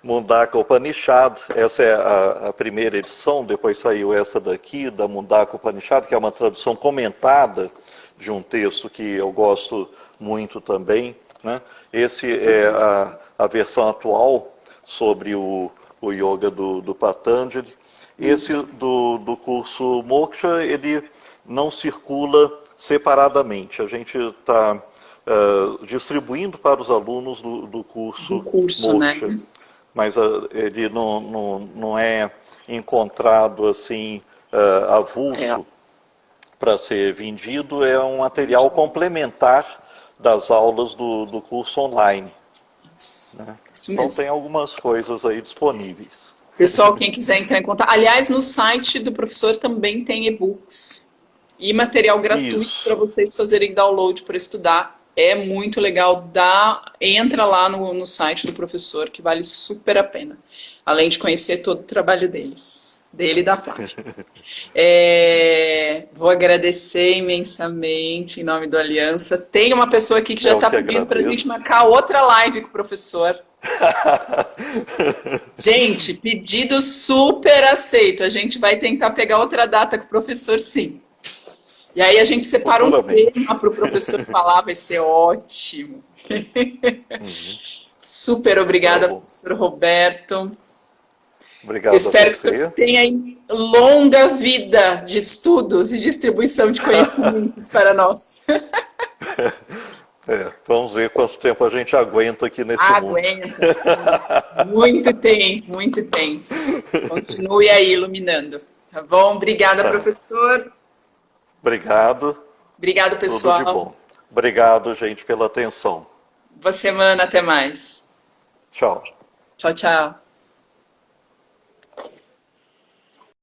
Mundaka Upanishad, essa é a primeira edição, depois saiu essa daqui, da Mundaka Upanishad, que é uma tradução comentada de um texto que eu gosto muito também, né? Esse é a versão atual sobre o yoga do Patanjali. Esse do curso Moksha, ele não circula separadamente, a gente está distribuindo para os alunos do curso Moksha. Né? Mas ele não é encontrado assim avulso para ser vendido, é um material complementar das aulas do curso online. Né? Então tem algumas coisas aí disponíveis. Pessoal, quem quiser entrar em contato. Aliás, no site do professor também tem e-books e material gratuito para vocês fazerem download para estudar. É muito legal, entra lá no site do professor, que vale super a pena. Além de conhecer todo o trabalho dele e da Flávia. Vou agradecer imensamente em nome do Aliança. Tem uma pessoa aqui que já está pedindo para a gente marcar outra live com o professor. Gente, pedido super aceito. A gente vai tentar pegar outra data com o professor, sim. E aí a gente separa um tema para o professor falar, vai ser ótimo. Super obrigada, professor Roberto. Obrigado. Eu espero que você tenha longa vida de estudos e distribuição de conhecimentos para nós. Vamos ver quanto tempo a gente aguenta aqui nesse mundo. Aguenta, sim. Muito tempo, muito tempo. Continue aí iluminando. Tá bom? Obrigada, professor. Obrigado. Obrigado, pessoal. Tudo de bom. Obrigado, gente, pela atenção. Boa semana, até mais. Tchau. Tchau, tchau.